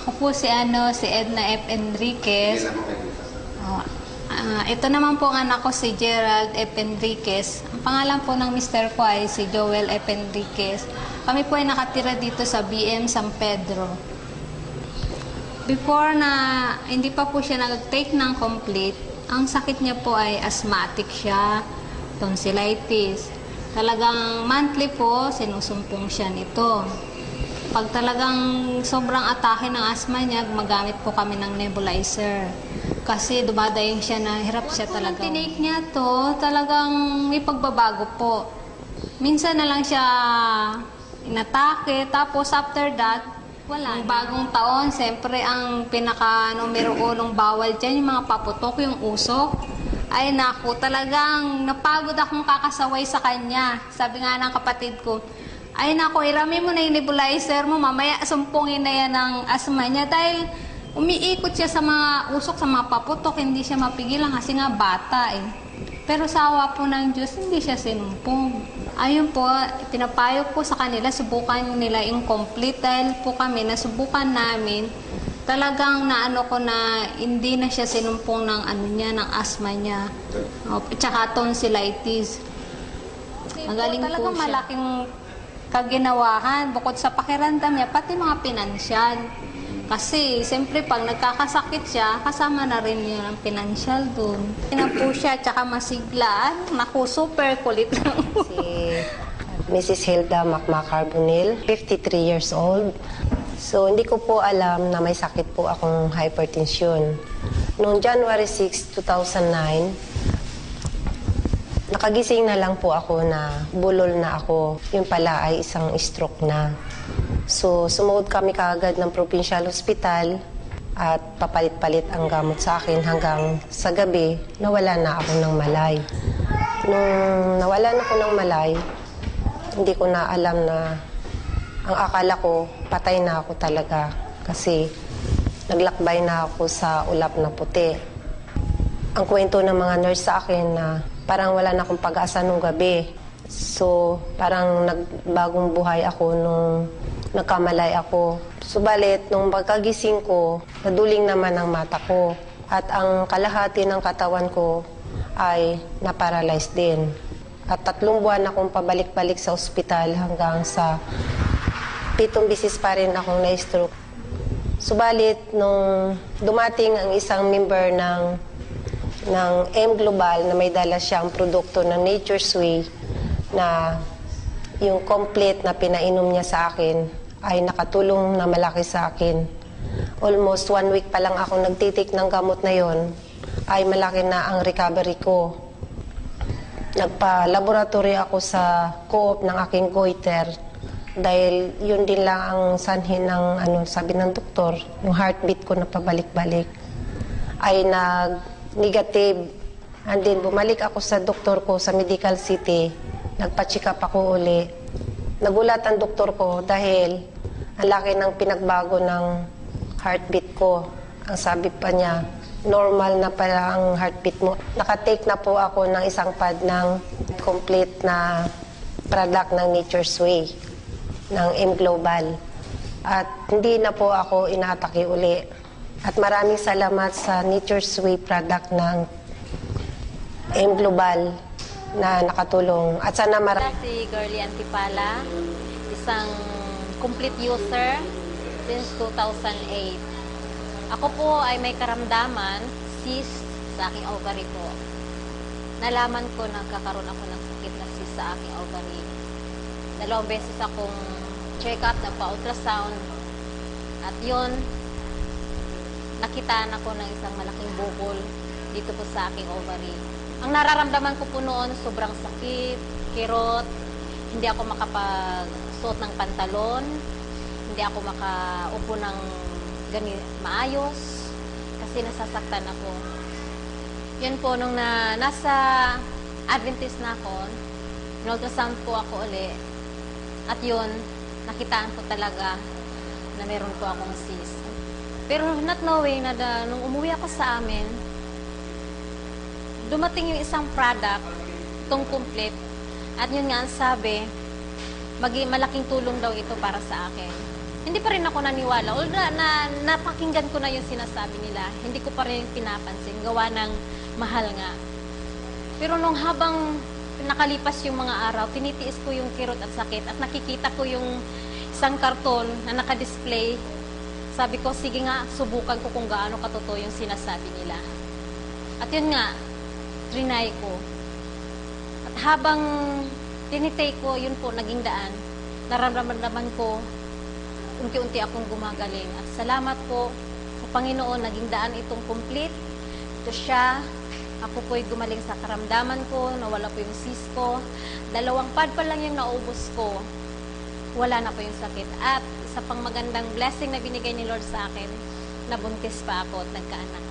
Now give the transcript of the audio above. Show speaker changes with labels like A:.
A: Ako po si Edna F. Enriquez. Oh, ito naman po ang anak ko si Gerald F. Enriquez. Ang pangalan po ng mister ko ay si Joel F. Enriquez. Kami po ay nakatira dito sa BM San Pedro. Before na hindi pa po siya nag-take ng complete, ang sakit niya po ay asthmatic siya, tonsillitis. Talagang monthly po, sinusumpong siya nito. Pag talagang sobrang atake ng asthma niya, magamit po kami ng nebulizer. Kasi dumadaing siya na hirap siya talaga. Nung tinake niya to, talagang may pagbabago po. Minsan na lang siya inatake, tapos after that, wala. Ang bagong taon, siyempre ang pinaka-numero unong bawal dyan, yung mga paputok, yung usok. Ay naku, talagang napagod akong kakasaway sa kanya. Sabi nga ng kapatid ko, ay naku, irami mo na yung nebulizer mo, mamaya sumpungin na yan ng asma niya. Dahil umiikot siya sa mga usok, sa mga paputok, hindi siya mapigilan kasi nga bata eh. Pero sa awa po ng Diyos, hindi siya sinumpong. Ayun po, pinapayo po sa kanila, subukan nila incomplete dahil po kami, nasubukan namin, talagang naano ko na hindi na siya sinumpong ng ano niya, ng asthma niya. Tsaka tonsillitis. Magaling po talagang malaking kaginawahan bukod sa pakiramdam niya, pati mga pinansyal. Kasi, siyempre, pag nagkakasakit siya, kasama na rin yun ang pinansyal dun. Yan po siya, tsaka masigla. Naku, super kulit lang.
B: Si Mrs. Hilda Macmacarbonil, 53 years old. So, hindi ko po alam na may sakit po akong hypertension. Noong January 6, 2009, nakagising na lang po ako na bulol na ako. Yun pala ay isang stroke na. So, sumuod kami kaagad ng provincial hospital at papalit-palit ang gamot sa akin hanggang sa gabi, nawala na ako ng malay. Nung nawalan ako ng malay, hindi ko na alam na ang akala ko, patay na ako talaga kasi naglakbay na ako sa ulap na puti. Ang kwento ng mga nurse sa akin na parang wala na akong pag-asa nung gabi. So, parang nagbagong buhay ako nung nagkamalay ako. Subalit, nung pagkagising ko, naduling naman ang mata ko. At ang kalahati ng katawan ko ay naparalyzed din. At 3 buwan akong pabalik-balik sa ospital hanggang sa 7 bisis pa rin akong na-stroke. Subalit, nung dumating ang isang member ng M Global na may dala siyang produkto ng Nature's Way na yung complete na pinainom niya sa akin ay nakatulong na malaki sa akin. Almost 1 week pa lang ako nagtitik ng gamot na yon, ay malaki na ang recovery ko. Nagpa-laboratory ako sa co-op ng aking goiter dahil yun din lang ang sanhin ng sabi ng doktor, yung heartbeat ko na pabalik-balik ay nag-negative. And then bumalik ako sa doktor ko sa Medical City, nagpa-check up ako uli. Nagulat ang doktor ko dahil ang laki ng pinagbago ng heartbeat ko. Ang sabi pa niya, normal na pala ang heartbeat mo. Nakatake na po ako ng isang pad ng complete na product ng Nature's Way, ng M Global. At hindi na po ako inaatake uli. At maraming salamat sa Nature's Way product ng M Global na nakatulong. At sana
C: Si Girlie Antipala, isang complete user since 2008. Ako po ay may karamdaman, cyst sa aking ovary po. Nalaman ko na nagkakaroon ako ng sakit na cyst sa aking ovary. 2 beses akong check-up, nagpa-ultrasound. At yun, nakitaan ako ng isang malaking bukol dito po sa aking ovary. Ang nararamdaman ko po noon, sobrang sakit, kirot, hindi ako makapagsuot ng pantalon, hindi ako makaupo ng maayos, kasi nasasaktan ako. Yun po, nung nasa Adventist na ako, in-ultrasound po ako uli, at yun, nakitaan ko talaga na meron po akong cyst. Pero not knowing na nung umuwi ako sa amin, dumating yung isang product, itong complete. At yun nga ang sabi, malaking tulong daw ito para sa akin. hindi pa rin ako naniwala. Although napakinggan ko na yung sinasabi nila, hindi ko pa rin pinapansin. Gawa ng mahal nga. Pero nung habang nakalipas yung mga araw, tinitiis ko yung kirot at sakit at nakikita ko yung isang karton na nakadisplay. Sabi ko, sige nga, subukan ko kung gaano katotoo yung sinasabi nila. At yun nga, trinay ko. At habang tinitake ko, yun po, naging daan. Nararamdaman ko, unti-unti akong gumagaling. At salamat po sa Panginoon, naging daan itong complete. Ito siya. Ako po'y gumaling sa karamdaman ko, nawala po yung cyst ko. 2 pad pa lang yung naubos ko. Wala na po yung sakit. At isa pang magandang blessing na binigay ni Lord sa akin, nabuntis pa ako at nagkaanak.